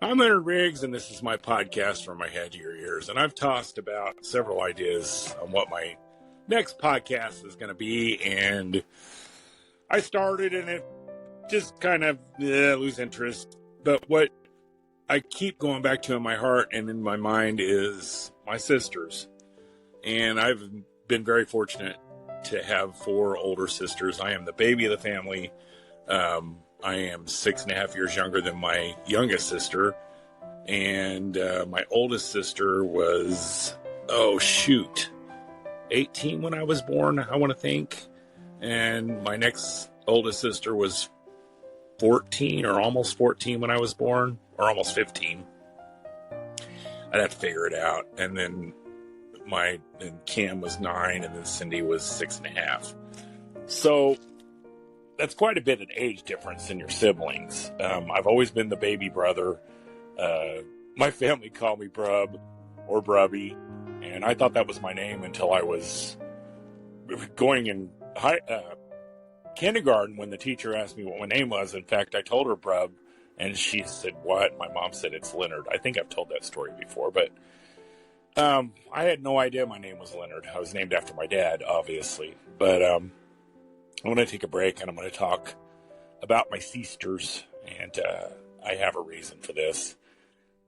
I'm Leonard Riggs, and this is my podcast From My Head to Your Ears. And I've tossed about several ideas on what my next podcast is going to be. And I started, and it just kind of lose interest. But what I keep going back to in my heart and in my mind is my sisters. And I've been very fortunate to have 4 older sisters. I am the baby of the family. I am 6.5 years younger than my youngest sister. And my oldest sister was, 18 when I was born, I want to think. And my next oldest sister was 14 or almost 14 when I was born, or almost 15. I'd have to figure it out. And then Kim was 9, and then Cindy was 6.5. So that's quite a bit of age difference in your siblings. I've always been the baby brother. My family called me Brub or Brubby, and I thought that was my name until I was going in kindergarten when the teacher asked me what my name was. In fact, I told her Brub, and she said, "What?" My mom said, "It's Leonard." I think I've told that story before, but I had no idea my name was Leonard. I was named after my dad, obviously. But I'm going to take a break, and I'm going to talk about my sisters, and I have a reason for this.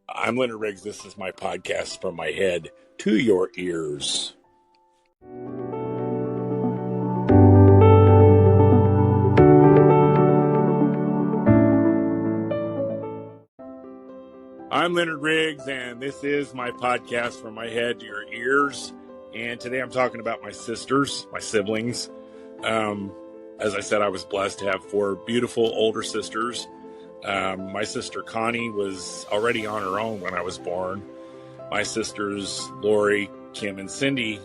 I'm Leonard Riggs. This is my podcast From My Head to Your Ears. I'm Leonard Riggs, and this is my podcast From My Head to Your Ears. And today I'm talking about my sisters, my siblings. As I said, I was blessed to have 4 beautiful older sisters. My sister Connie was already on her own when I was born. My sisters Lori, Kim, and Cindy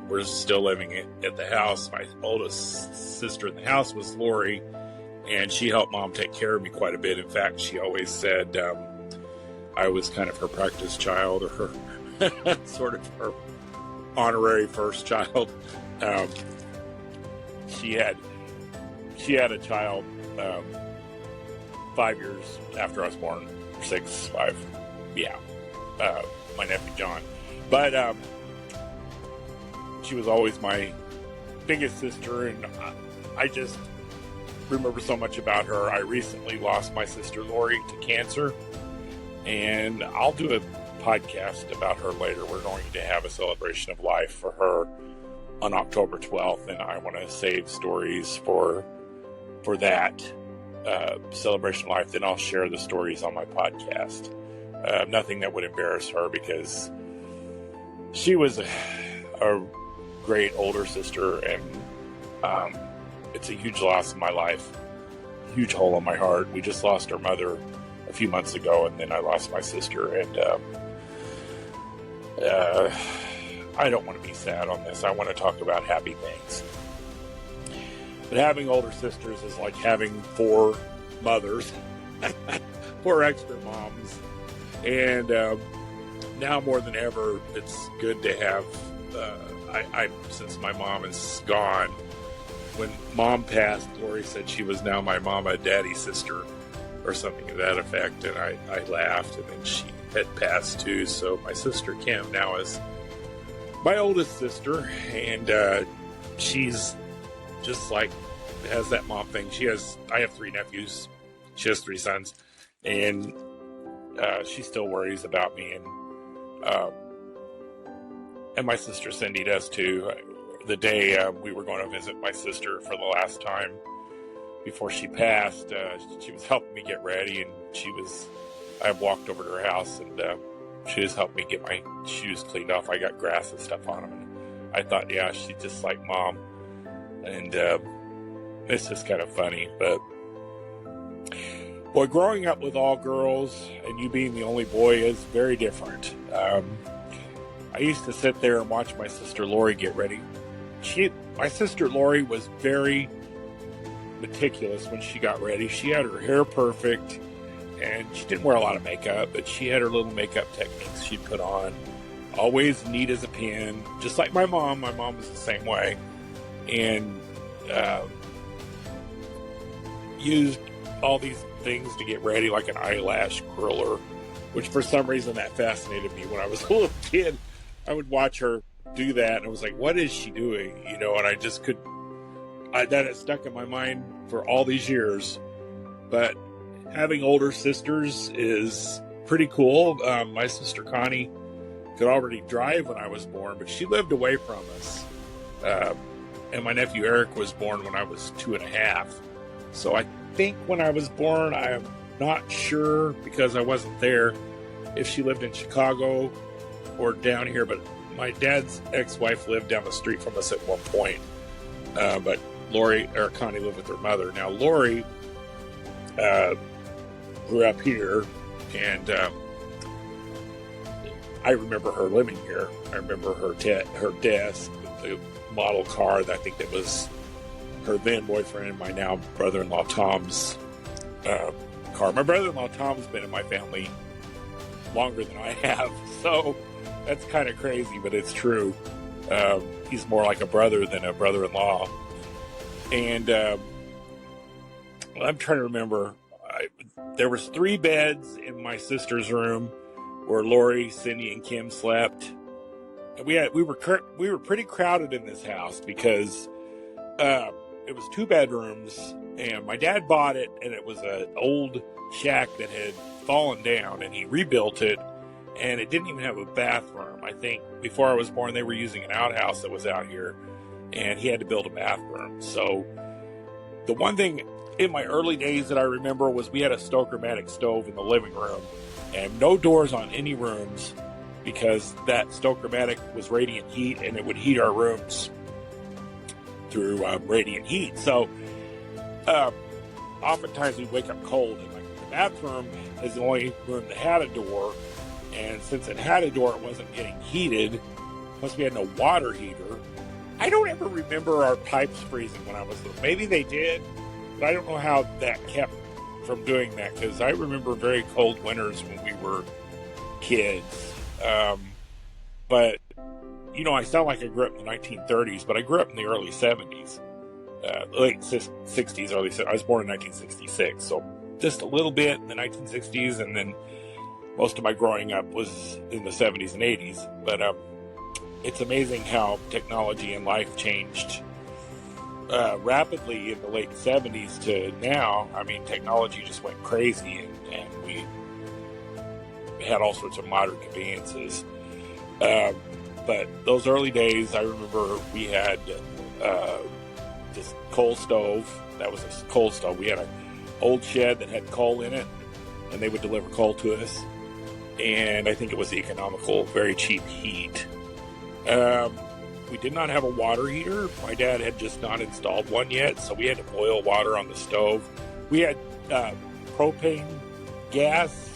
were still living at the house. My oldest sister in the house was Lori, and she helped Mom take care of me quite a bit. In fact, she always said I was kind of her practice child, or her sort of her honorary first child. She had a child 5 years after I was born, 6, 5, my nephew John. But she was always my biggest sister, and I just remember so much about her. I recently lost my sister Lori to cancer, and I'll do a podcast about her later. We're going to have a celebration of life for her on October 12th, and I want to save stories for that celebration of life. Then I'll share the stories on my podcast. Nothing that would embarrass her, because she was a great older sister, and it's a huge loss in my life, huge hole in my heart. We just lost our mother a few months ago, and then I lost my sister, and I don't want to be sad on this. I want to talk about happy things. But having older sisters is like having 4 mothers, 4 extra moms. And now more than ever, it's good to have, since my mom is gone, when Mom passed, Lori said she was now my mama, daddy sister, or something to that effect. And I laughed, and then she had passed too. So my sister Kim now is my oldest sister, and she's just like, has that mom thing. I have 3 nephews. She has 3 sons, and she still worries about me, and my sister Cindy does too. The day we were going to visit my sister for the last time before she passed, she was helping me get ready, and I walked over to her house, and she was helping me get my shoes cleaned off. I got grass and stuff on them, and I thought, yeah, she's just like Mom. And it's just kind of funny. But boy, growing up with all girls and you being the only boy is very different. I used to sit there and watch my sister Lori get ready. My sister Lori was very meticulous when she got ready. She had her hair perfect, and she didn't wear a lot of makeup, but she had her little makeup techniques she'd put on. Always neat as a pin, just like my mom. My mom was the same way. And used all these things to get ready, like an eyelash curler which for some reason that fascinated me when I was a little kid. I would watch her do that, and I was like, what is she doing? You know, and I just could, that has stuck in my mind for all these years. But having older sisters is pretty cool. My sister Connie could already drive when I was born, but she lived away from us. And my nephew Eric was born when I was 2.5. So I think when I was born, I'm not sure because I wasn't there if she lived in Chicago or down here, but my dad's ex-wife lived down the street from us at one point. But Connie lived with her mother. Now Lori grew up here, and I remember her living here. I remember her desk, the model car that I think that was her then boyfriend and my now brother-in-law Tom's car. My brother-in-law Tom's been in my family longer than I have, so that's kind of crazy, but it's true. He's more like a brother than a brother-in-law. And I'm trying to remember. There was 3 beds in my sister's room where Lori, Cindy, and Kim slept. And we were pretty crowded in this house because it was 2 bedrooms, and my dad bought it, and it was an old shack that had fallen down, and he rebuilt it, and it didn't even have a bathroom. I think before I was born, they were using an outhouse that was out here, and he had to build a bathroom. So the one thing in my early days that I remember was we had a Stokermatic stove in the living room, and no doors on any rooms because that Stokermatic was radiant heat, and it would heat our rooms through radiant heat. So oftentimes we wake up cold, and like the bathroom is the only room that had a door, and since it had a door, it wasn't getting heated. Plus we had no water heater. I don't ever remember our pipes freezing when I was little. Maybe they did, but I don't know how that kept from doing that, because I remember very cold winters when we were kids. But you know, I sound like I grew up in the 1930s, but I grew up in the early 70s, late 60s, early 70s. I was born in 1966, so just a little bit in the 1960s, and then most of my growing up was in the 70s and 80s. But it's amazing how technology and life changed rapidly in the late 70s to now. I mean, technology just went crazy, and we had all sorts of modern conveniences. But those early days, I remember we had this coal stove. That was a coal stove. We had an old shed that had coal in it, and they would deliver coal to us. And I think it was economical, very cheap heat. We did not have a water heater. My dad had just not installed one yet, so we had to boil water on the stove. We had propane gas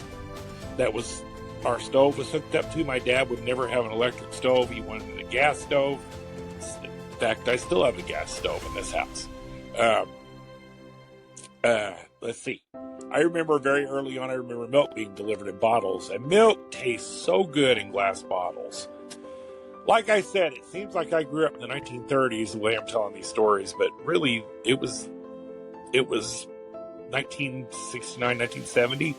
that was our stove was hooked up to. My dad would never have an electric stove. He wanted a gas stove. In fact, I still have a gas stove in this house. Let's see. I remember very early on, I remember milk being delivered in bottles, and milk tastes so good in glass bottles. Like I said, it seems like I grew up in the 1930s the way I'm telling these stories, but really it was 1969, 1970,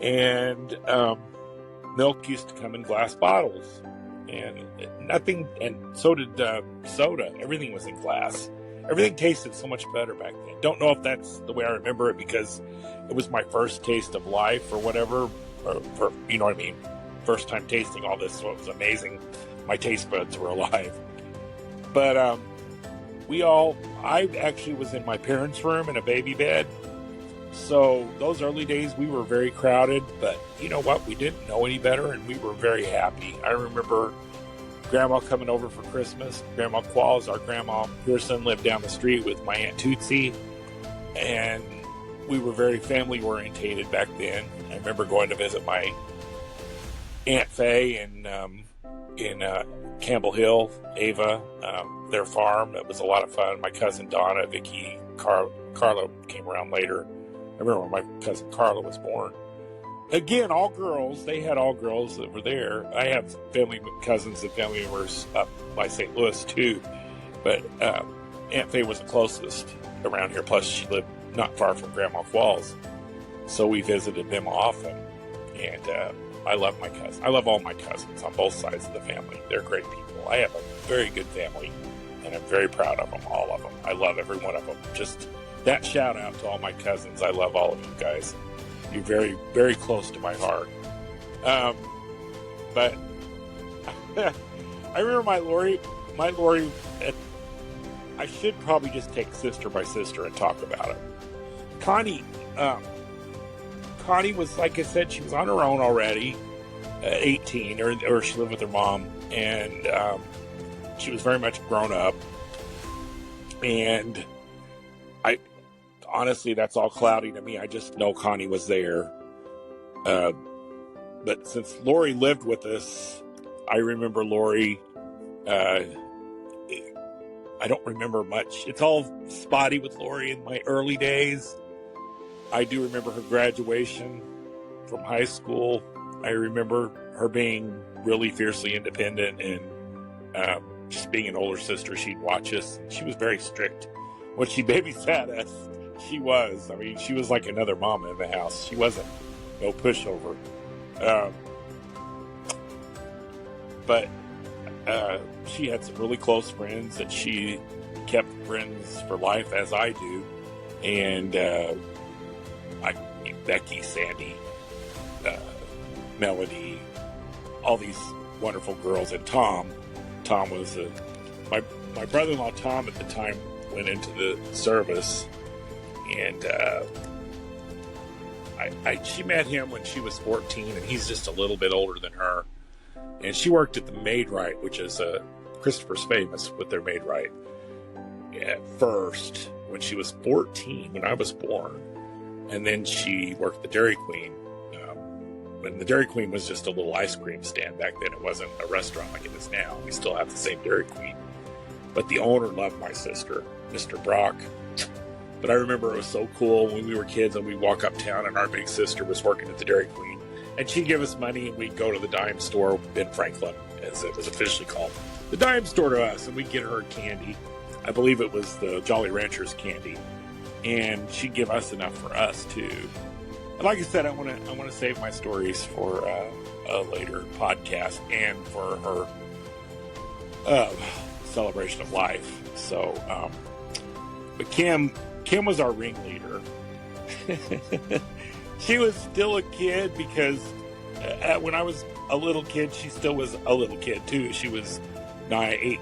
and milk used to come in glass bottles, and nothing, and so did soda. Everything was in glass. Everything tasted so much better back then. Don't know if that's the way I remember it because it was my first taste of life or whatever, or you know what I mean? First time tasting all this, so it was amazing. My taste buds were alive. But I actually was in my parents' room in a baby bed. So those early days, we were very crowded, but you know what? We didn't know any better, and we were very happy. I remember Grandma coming over for Christmas. Grandma Qualls, our Grandma Pearson, lived down the street with my Aunt Tootsie, and we were very family orientated back then. I remember going to visit my Aunt Faye in Campbell Hill, Ava, their farm. It was a lot of fun. My cousin Donna, Vicky, Carla came around later. I remember when my cousin Carla was born. Again, all girls. They had all girls that were there. I have cousins and family members up by St. Louis too, but Aunt Faye was the closest around here. Plus, she lived not far from Grandma Qualls, so we visited them often. And I love my cousins. I love all my cousins on both sides of the family. They're great people. I have a very good family, and I'm very proud of them, all of them. I love every one of them. Just that shout out to all my cousins. I love all of you guys. You're very, very close to my heart. But I remember my Lori, I should probably just take sister by sister and talk about it. Connie was, like I said, she was on her own already at 18, or she lived with her mom, and she was very much grown up. And honestly, that's all cloudy to me. I just know Connie was there. But since Lori lived with us, I remember Lori. I don't remember much. It's all spotty with Lori in my early days. I do remember her graduation from high school. I remember her being really fiercely independent and just being an older sister. She'd watch us. She was very strict. When she babysat us, she was. I mean, she was like another mama in the house. She wasn't no pushover. But she had some really close friends that she kept friends for life, as I do. And Becky, Sandy, Melody, all these wonderful girls. And Tom was my brother-in-law. Tom at the time went into the service, and she met him when she was 14, and he's just a little bit older than her. And she worked at the Maid-Rite, which is Christopher's famous with their Maid-Rite. At first, when she was 14, when I was born, and then she worked the Dairy Queen. When the Dairy Queen was just a little ice cream stand back then, it wasn't a restaurant like it is now. We still have the same Dairy Queen, but the owner loved my sister, Mr. Brock. But I remember it was so cool when we were kids and we'd walk uptown and our big sister was working at the Dairy Queen, and she'd give us money and we'd go to the dime store in Franklin, as it was officially called, the dime store to us, and we'd get her candy. I believe it was the Jolly Ranchers candy, and she'd give us enough for us too. And like I said, I want to save my stories for a later podcast and for her celebration of life. So, but Kim was our ringleader. She was still a kid because when I was a little kid, she still was a little kid too. She was 9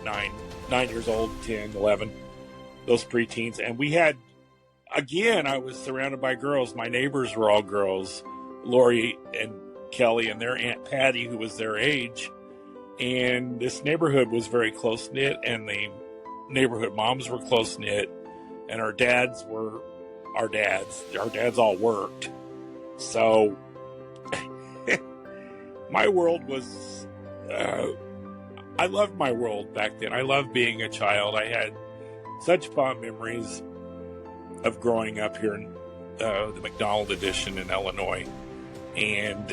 years old, 10, 11, those preteens. And we had, again, I was surrounded by girls. My neighbors were all girls, Lori and Kelly and their Aunt Patty, who was their age. And this neighborhood was very close-knit, and the neighborhood moms were close-knit, and our dads were our dads. Our dads all worked. So my world was, I loved my world back then. I loved being a child. I had such fond memories of growing up here in the McDonald Edition in Illinois. And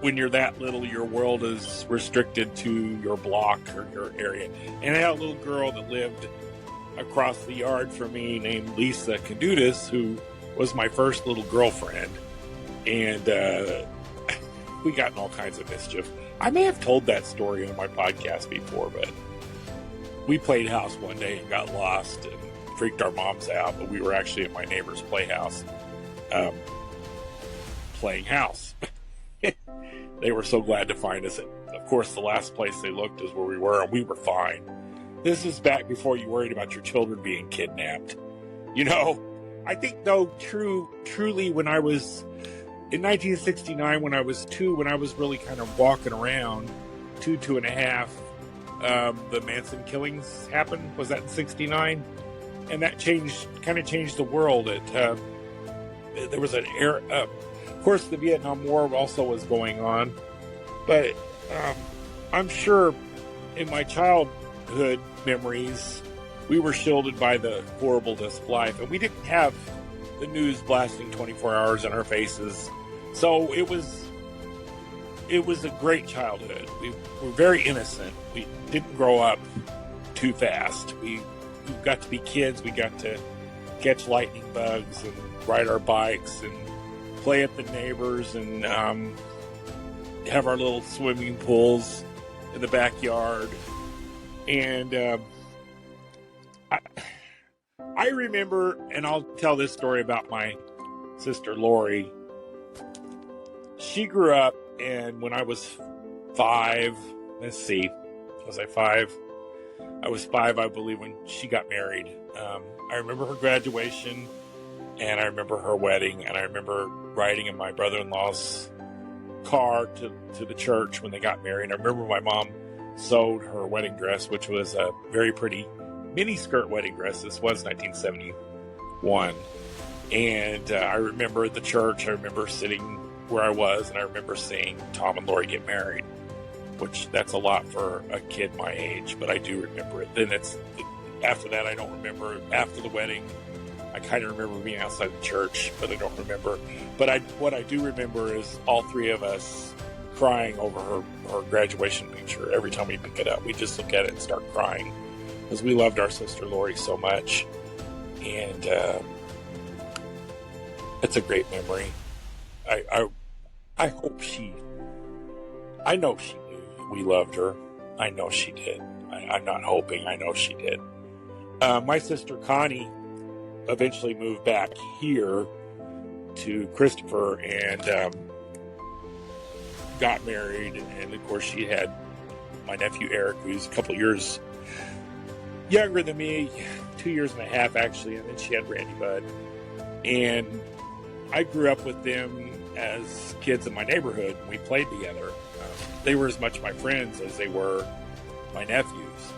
when you're that little, your world is restricted to your block or your area. And I had a little girl that lived across the yard from me named Lisa Cadutis, who was my first little girlfriend. And we got in all kinds of mischief. I may have told that story on my podcast before, but we played house one day and got lost and freaked our moms out, but we were actually at my neighbor's playhouse playing house. They were so glad to find us. Of course, the last place they looked is where we were, and we were fine. This is back before you worried about your children being kidnapped. You know, I think, though, truly, when I was in 1969, when I was 2, when I was really kind of walking around, 2.5, the Manson killings happened. Was that in 69? And that kind of changed the world. There was an era. Of course, the Vietnam War also was going on, but I'm sure in my childhood memories, we were shielded by the horribleness of life, and we didn't have the news blasting 24 hours in our faces. So it was a great childhood. We were very innocent. We didn't grow up too fast. We got to be kids. We got to catch lightning bugs and ride our bikes and play at the neighbors and have our little swimming pools in the backyard. And I remember, and I'll tell this story about my sister Lori. She grew up, and when I was 5, let's see, was I 5? I was 5, I believe, when she got married. I remember her graduation, and I remember her wedding, and I remember riding in my brother-in-law's car to the church when they got married. I remember my mom sewed her wedding dress, which was a very pretty mini skirt wedding dress. This was 1971. And I remember the church. I remember sitting where I was, and I remember seeing Tom and Lori get married, which that's a lot for a kid my age, but I do remember it. Then after that, I don't remember. After the wedding, I kind of remember being outside the church, but I don't remember. But what I do remember is all three of us crying over her graduation picture. Every time we pick it up, we just look at it and start crying because we loved our sister Lori so much. And it's a great memory. I hope I know she knew we loved her. I know she did. I'm not hoping. I know she did. My sister Connie eventually moved back here to Christopher and got married. And of course, she had my nephew Eric, who's a couple years younger than me, 2 years and a half actually. And then she had Randy Bud. And I grew up with them as kids in my neighborhood. We played together. They were as much my friends as they were my nephews.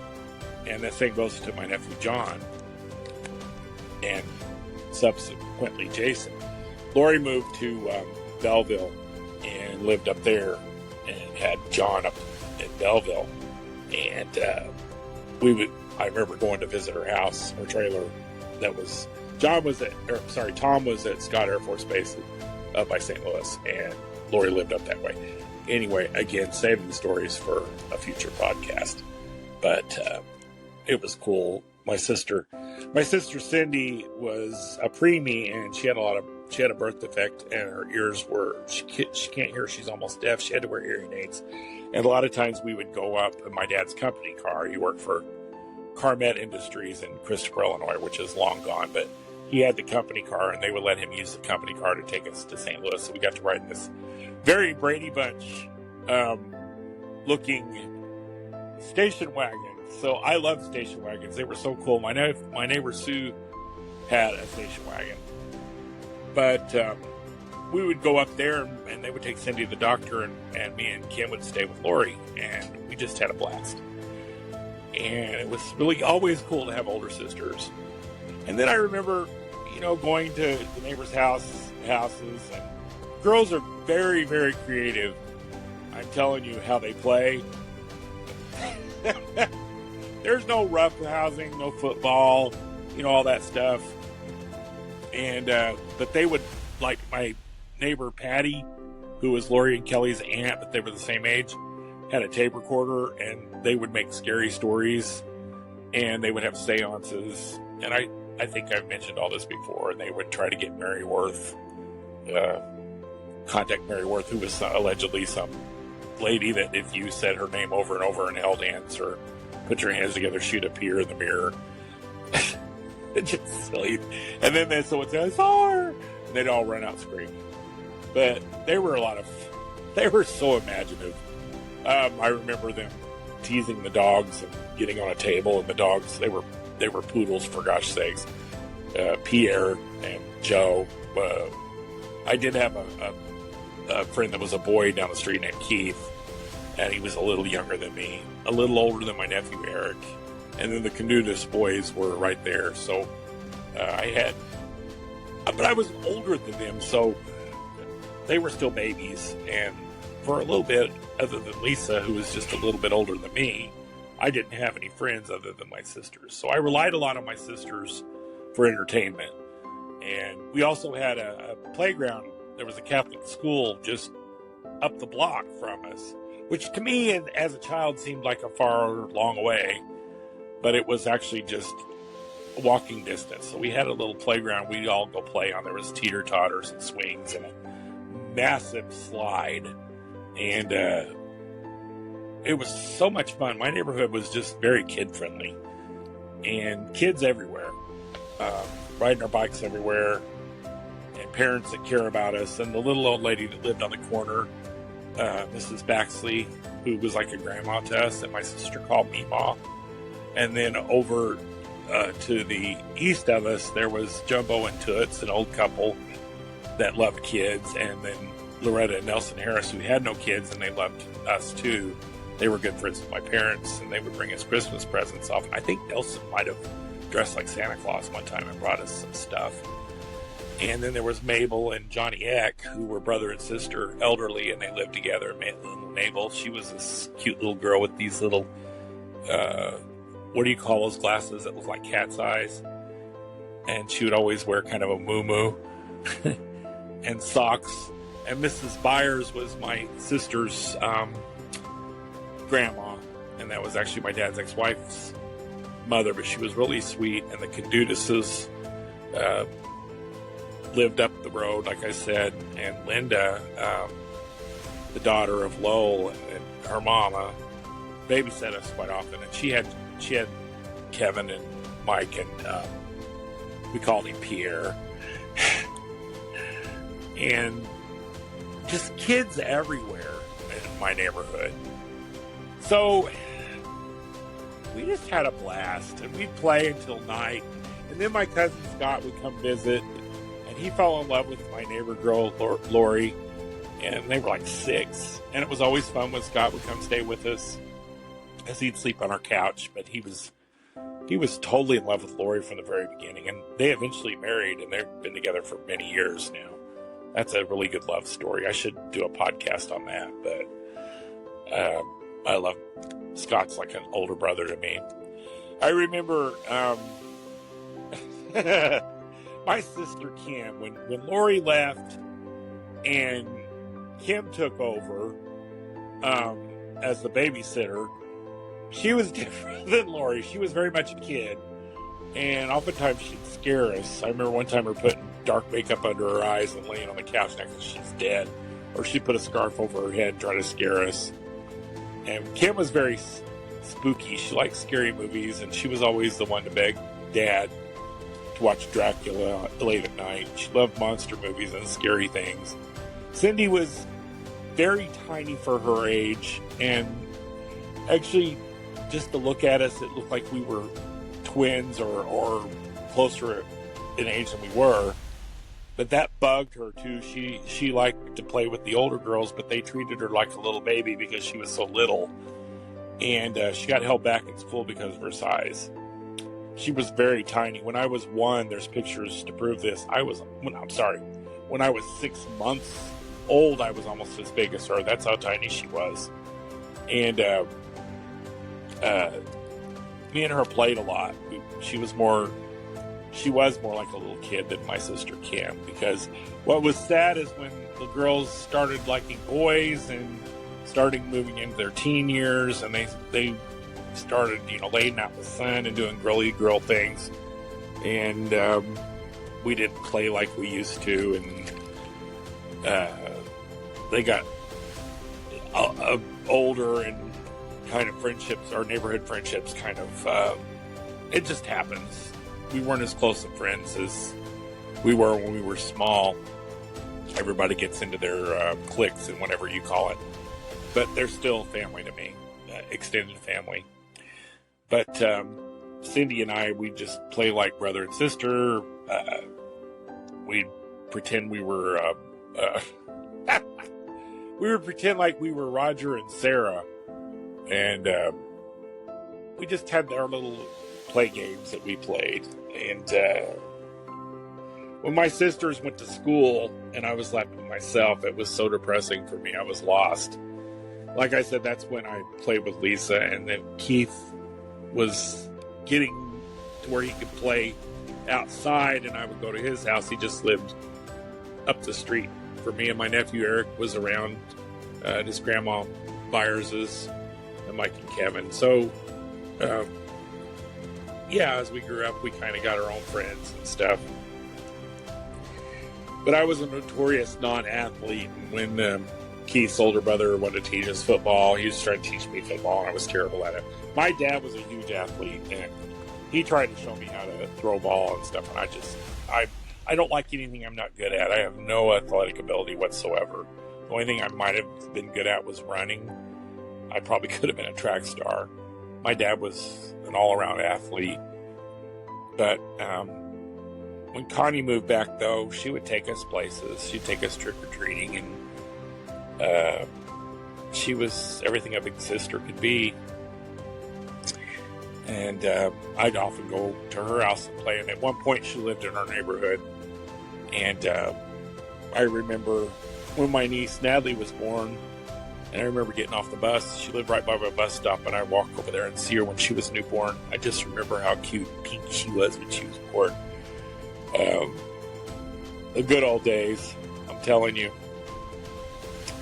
And the same goes to my nephew John and subsequently Jason. Lori moved to Belleville and lived up there and had John up in Belleville. And I remember going to visit her house, her trailer. Tom was at Scott Air Force Base up by St. Louis, and Lori lived up that way. Anyway, again, saving the stories for a future podcast. But it was cool. My sister Cindy was a preemie, and she had a birth defect, and her ears she can't hear. She's almost deaf. She had to wear hearing aids. And a lot of times we would go up in my dad's company car. He worked for Carmet Industries in Christopher, Illinois, which is long gone, but he had the company car, and they would let him use the company car to take us to St. Louis. So we got to ride in this very Brady Bunch looking station wagon. So I love station wagons. They were so cool. My neighbor Sue had a station wagon. But we would go up there, and they would take Cindy to the doctor, and me and Kim would stay with Lori, and we just had a blast. And it was really always cool to have older sisters. And then I remember, going to the neighbors' houses, and girls are very, very creative. I'm telling you how they play. There's no rough housing, no football, all that stuff. And but they would, like my neighbor Patty, who was Lori and Kelly's aunt, but they were the same age, had a tape recorder, and they would make scary stories, and they would have seances. And I think I've mentioned all this before, and they would try to get Mary Worth, contact Mary Worth, who was allegedly some lady that if you said her name over and over and held hands or put your hands together, she'd appear in the mirror. It's just silly. And then someone says, "Sar!" and they'd all run out screaming. But they were so imaginative. I remember them teasing the dogs and getting on a table, and the dogs, they were poodles, for gosh sakes. Pierre and Joe. I did have a friend that was a boy down the street named Keith, and he was a little younger than me, a little older than my nephew Eric. And then the Canutus boys were right there. So but I was older than them, so they were still babies. And for a little bit, other than Lisa, who was just a little bit older than me, I didn't have any friends other than my sisters. So I relied a lot on my sisters for entertainment. And we also had a playground. There was a Catholic school just up the block from us, which to me, as a child, seemed like a far, long way. But it was actually just walking distance. So we had a little playground we'd all go play on. There was teeter-totters and swings and massive slide, and it was so much fun. My neighborhood was just very kid-friendly, and kids everywhere, riding our bikes everywhere, and parents that care about us. And the little old lady that lived on the corner, Mrs. Baxley, who was like a grandma to us, and my sister called me Ma. And then over to the east of us, there was Jumbo and Toots, an old couple that loved kids, and then Loretta and Nelson Harris, who had no kids, and they loved us too. They were good friends with my parents, and they would bring us Christmas presents often. I think Nelson might have dressed like Santa Claus one time and brought us some stuff. And then there was Mabel and Johnny Eck, who were brother and sister, elderly, and they lived together. Mabel, she was this cute little girl with these little, what do you call those glasses that look like cat's eyes? And she would always wear kind of a muumuu and socks. And Mrs. Byers was my sister's grandma, and that was actually my dad's ex-wife's mother, but she was really sweet. And the Cadutuses lived up the road, like I said, and Linda, the daughter of Lowell, and her mama babysat us quite often. And she had Kevin and Mike, and we called him Pierre, and just kids everywhere in my neighborhood. So we just had a blast, and we'd play until night. And then my cousin Scott would come visit, and he fell in love with my neighbor girl, Lori, and they were like 6. And it was always fun when Scott would come stay with us, as he'd sleep on our couch. But he was totally in love with Lori from the very beginning, and they eventually married, and they've been together for many years now. That's a really good love story. I should do a podcast on that, but I love Scott's like an older brother to me. I remember my sister Kim, when Lori left and Kim took over as the babysitter, she was different than Lori. She was very much a kid, and oftentimes she'd scare us. I remember one time her putting dark makeup under her eyes and laying on the couch next to she's dead, or she'd put a scarf over her head and try to scare us. And Kim was very spooky. She liked scary movies, and she was always the one to beg Dad to watch Dracula late at night. She loved monster movies and scary things. Cindy was very tiny for her age, and actually, just to look at us, it looked like we were twins or closer in age than we were. But that bugged her too. She liked to play with the older girls, but they treated her like a little baby because she was so little. And she got held back in school because of her size. She was very tiny. When I was 1, there's pictures to prove this. When I was 6 months old, I was almost as big as her. That's how tiny she was. And me and her played a lot. She was more like a little kid than my sister Kim, because what was sad is when the girls started liking boys and starting moving into their teen years, and they started, laying out in the sun and doing girly girl things, and we didn't play like we used to, and they got older, and kind of friendships, our neighborhood friendships, kind of it just happens. We weren't as close of friends as we were when we were small. Everybody gets into their cliques and whatever you call it. But they're still family to me, extended family. But Cindy and I, we just play like brother and sister. We'd pretend we were... we would pretend like we were Roger and Sarah. And we just had our little play games that we played. And when my sisters went to school and I was left with myself, it was so depressing for me. I was lost. Like I said, that's when I played with Lisa, and then Keith was getting to where he could play outside, and I would go to his house. He just lived up the street for me, and my nephew Eric was around at his grandma Byers's, and Mike and Kevin. So as we grew up, we kind of got our own friends and stuff. But I was a notorious non-athlete. When Keith's older brother wanted to teach us football, he was trying to teach me football, and I was terrible at it. My dad was a huge athlete, and he tried to show me how to throw a ball and stuff, and I don't like anything I'm not good at. I have no athletic ability whatsoever. The only thing I might have been good at was running. I probably could have been a track star. My dad was an all-around athlete. But when Connie moved back, though, she would take us places. She'd take us trick-or-treating, and she was everything a big sister could be. And I'd often go to her house and play. And at one point, she lived in our neighborhood. And I remember when my niece Natalie was born, and I remember getting off the bus. She lived right by my bus stop, and I walked over there and see her when she was newborn. I just remember how cute pink she was when she was born. The good old days, I'm telling you.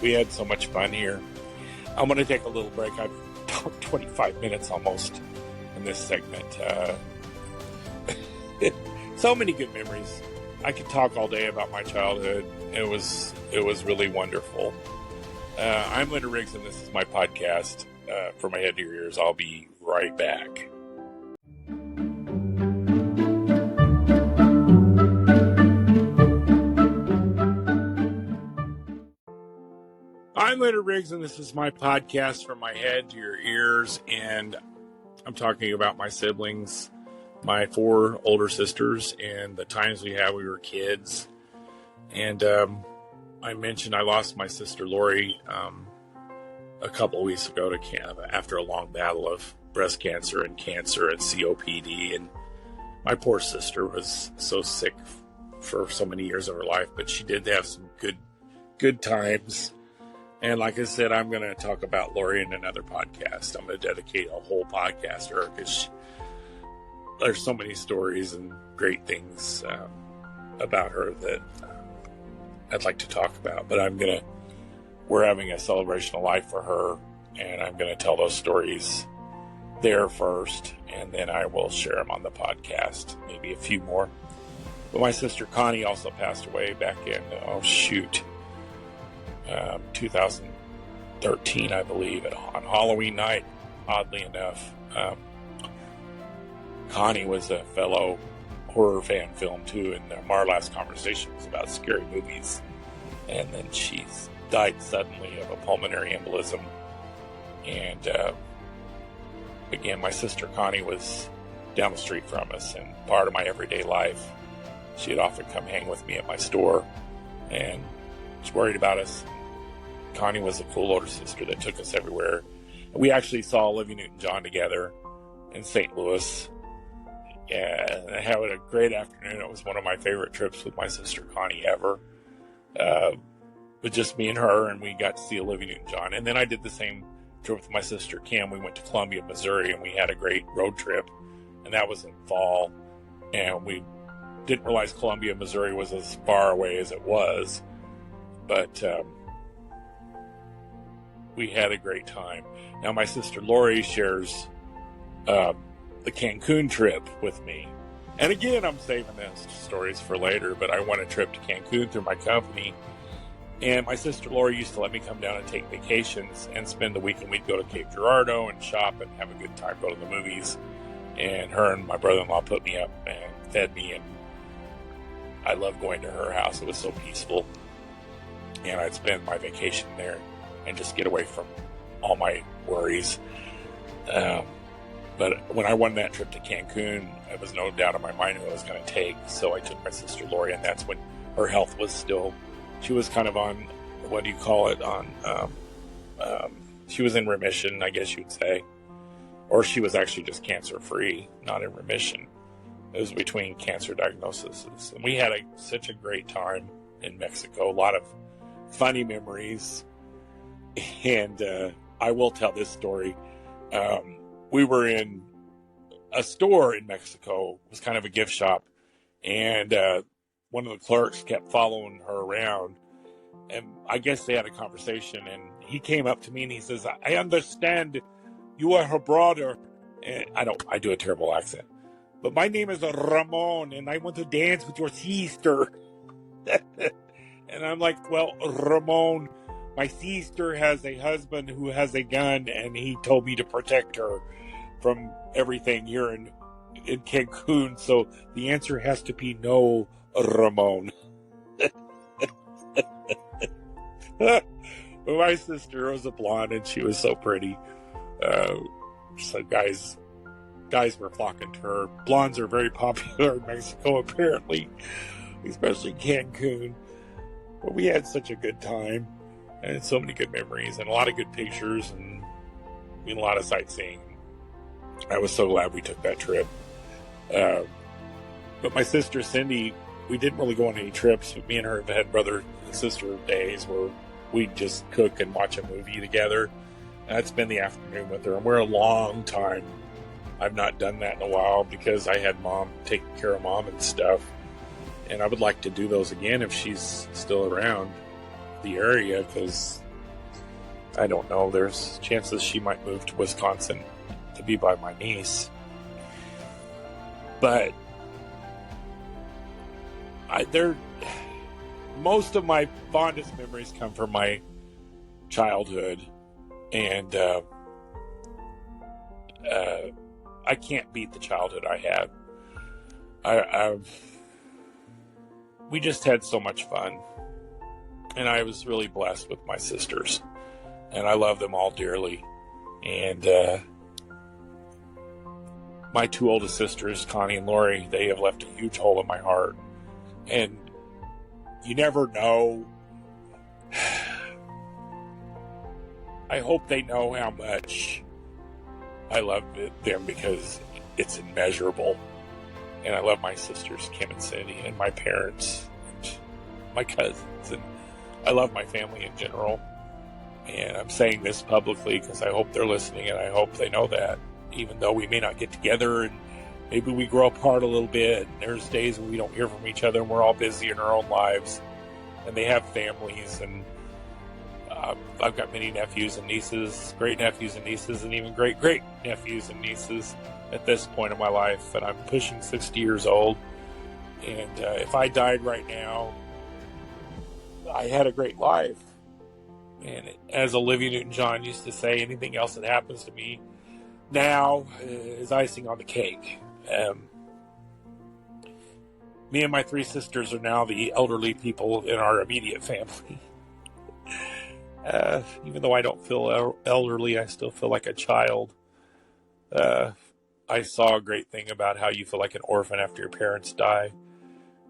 We had so much fun here. I'm going to take a little break. I've talked 25 minutes almost in this segment. So many good memories. I could talk all day about my childhood. It was really wonderful. I'm Linda Riggs, and this is my podcast. From my head to your ears, I'll be right back. I'm Linda Riggs, and this is my podcast from my head to your ears, and I'm talking about my siblings, my 4 older sisters, and the times we had when we were kids. And I mentioned I lost my sister Lori a couple of weeks ago to Canada after a long battle of breast cancer and COPD. And my poor sister was so sick for so many years of her life, but she did have some good times. And like I said, I'm going to talk about Lori in another podcast. I'm going to dedicate a whole podcast to her because there's so many stories and great things about her that I'd like to talk about. But we're having a celebration of life for her, and I'm going to tell those stories there first, and then I will share them on the podcast, maybe a few more. But my sister Connie also passed away back in, 2013, I believe, on Halloween night, oddly enough. Connie was a fellow horror fan film too, and our last conversation was about scary movies. And then she died suddenly of a pulmonary embolism. And again, my sister Connie was down the street from us and part of my everyday life. She'd often come hang with me at my store, and was worried about us. Connie was a cool older sister that took us everywhere. We actually saw Olivia Newton-John together in St. Louis. And I had a great afternoon. It was one of my favorite trips with my sister Connie ever. With just me and her, and we got to see Olivia Newton-John. And then I did the same trip with my sister Kim. We went to Columbia, Missouri, and we had a great road trip. And that was in fall. And we didn't realize Columbia, Missouri was as far away as it was. But we had a great time. Now, my sister Lori shares the Cancun trip with me. And again, I'm saving those stories for later, but I won a trip to Cancun through my company. And my sister Lori used to let me come down and take vacations and spend the weekend. We'd go to Cape Girardeau and shop and have a good time, go to the movies. And her and my brother-in-law put me up and fed me, and I loved going to her house. It was so peaceful. And I'd spend my vacation there and just get away from all my worries. But when I won that trip to Cancun, it was no doubt in my mind who I was going to take. So I took my sister Lori, and that's when her health was still, she was kind of on, what do you call it, she was in remission, I guess you'd say. Or she was actually just cancer-free, not in remission. It was between cancer diagnoses. And we had such a great time in Mexico, a lot of funny memories. And I will tell this story. We were in a store in Mexico. It was kind of a gift shop. And one of the clerks kept following her around. And I guess they had a conversation. And he came up to me and he says, I understand you are her brother. And I do a terrible accent. But my name is Ramon, and I want to dance with your sister. And I'm like, well, Ramon, my sister has a husband who has a gun, and he told me to protect her from everything here in Cancun. So the answer has to be no, Ramon. My sister was a blonde, and she was so pretty. So guys were flocking to her. Blondes are very popular in Mexico, apparently, especially Cancun. But we had such a good time, and so many good memories, and a lot of good pictures, and a lot of sightseeing. I was so glad we took that trip. But my sister Cindy, we didn't really go on any trips. But me and her have had brother and sister days where we'd just cook and watch a movie together. And I'd spend the afternoon with her, and we're a long time. I've not done that in a while because I had mom taking care of mom and stuff. And I would like to do those again if she's still around the area, because I don't know, there's chances she might move to Wisconsin to be by my niece. But most of my fondest memories come from my childhood, and I can't beat the childhood I had. We just had so much fun, and I was really blessed with my sisters, and I love them all dearly. And my two oldest sisters, Connie and Lori, they have left a huge hole in my heart. And you never know. I hope they know how much I love them, because it's immeasurable. And I love my sisters, Kim and Cindy, and my parents, and my cousins, and I love my family in general. And I'm saying this publicly because I hope they're listening, and I hope they know that, even though we may not get together, and maybe we grow apart a little bit, and there's days when we don't hear from each other, and we're all busy in our own lives, and they have families, and I've got many nephews and nieces, great nephews and nieces, and even great nephews and nieces at this point in my life. And I'm pushing 60 years old, and if I died right now, I had a great life. And as Olivia Newton-John used to say, anything else that happens to me now is icing on the cake. Me and my three sisters are now the elderly people in our immediate family. Even though I don't feel elderly, I still feel like a child. I saw a great thing about how you feel like an orphan after your parents die.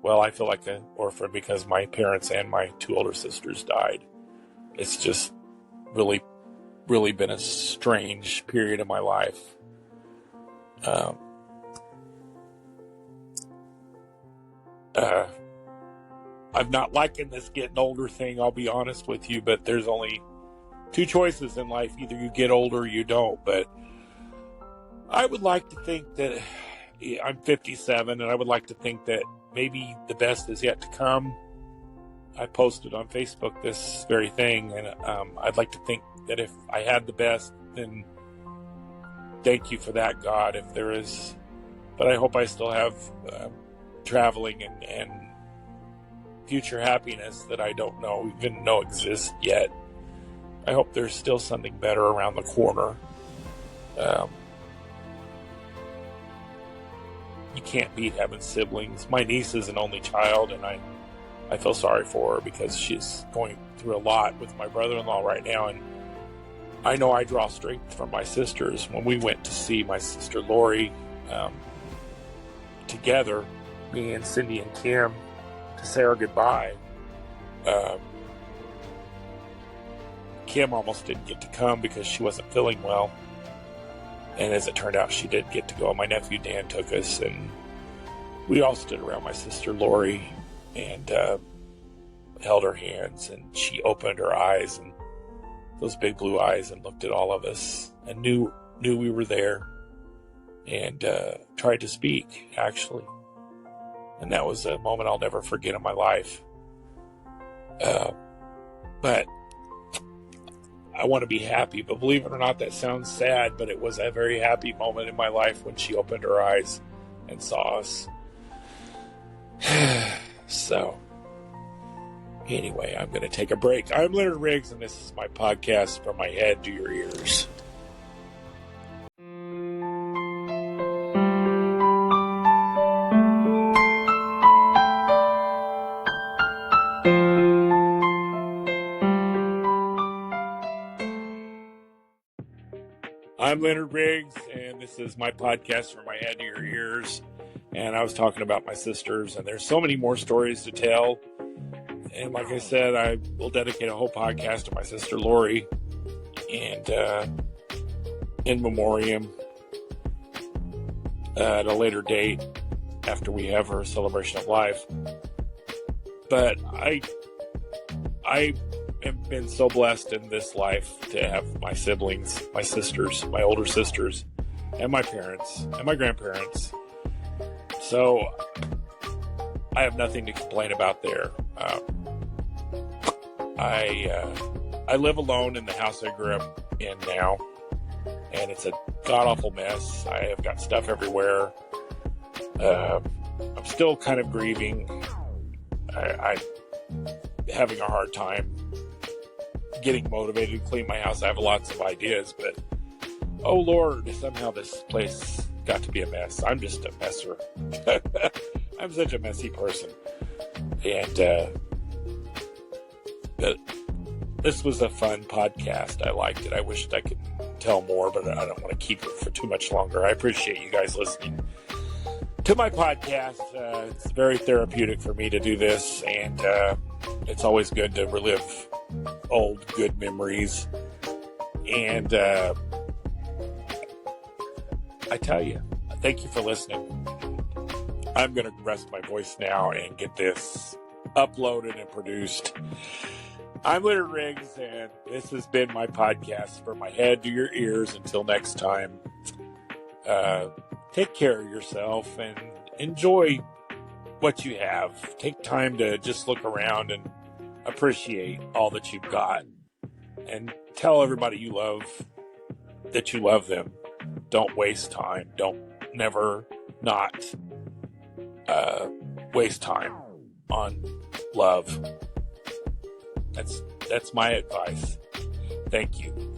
Well, I feel like an orphan because my parents and my two older sisters died. It's just really, really been a strange period of my life. I'm not liking this getting older thing, I'll be honest with you, but there's only two choices in life. Either you get older or you don't. But I would like to think that I'm 57, and I would like to think that maybe the best is yet to come. I posted on Facebook this very thing, and I'd like to think that if I had the best, then thank you for that, God, if there is. But I hope I still have traveling and future happiness that I don't even know exists yet. I hope there's still something better around the corner. You can't beat having siblings. My niece is an only child, and I feel sorry for her because she's going through a lot with my brother-in-law right now, and I know I draw strength from my sisters. When we went to see my sister Lori together, me and Cindy and Kim, to say our goodbye, Kim almost didn't get to come because she wasn't feeling well, and as it turned out, she did get to go. My nephew Dan took us, and we all stood around my sister Lori and held her hands, and she opened her eyes, and those big blue eyes, and looked at all of us and knew we were there, and tried to speak, actually. And that was a moment I'll never forget in my life. But I want to be happy. But believe it or not, that sounds sad, but it was a very happy moment in my life when she opened her eyes and saw us. So, Anyway, I'm going to take a break. I'm Leonard Riggs, and this is my podcast, From My Head to Your Ears. I'm Leonard Riggs, and this is my podcast, From My Head to Your Ears. And I was talking about my sisters, and there's so many more stories to tell. And like I said, I will dedicate a whole podcast to my sister Lori, and in memoriam at a later date after we have her celebration of life. But I have been so blessed in this life to have my siblings, my sisters, my older sisters, and my parents, and my grandparents. So I have nothing to complain about there. I live alone in the house I grew up in now, and it's a god-awful mess. I have got stuff everywhere. I'm still kind of grieving. I'm having a hard time getting motivated to clean my house. I have lots of ideas, but oh Lord, somehow this place got to be a mess. I'm just a messer. I'm such a messy person. And this was a fun podcast. I liked it. I wished I could tell more, but I don't want to keep it for too much longer. I appreciate you guys listening to my podcast. It's very therapeutic for me to do this, and it's always good to relive old good memories. And I tell you, thank you for listening. I'm going to rest my voice now and get this uploaded and produced. I'm Leonard Riggs, and this has been my podcast, From My Head to Your Ears. Until next time, take care of yourself and enjoy what you have. Take time to just look around and appreciate all that you've got. And tell everybody you love that you love them. Don't waste time. Don't never not waste time on love. That's my advice. Thank you.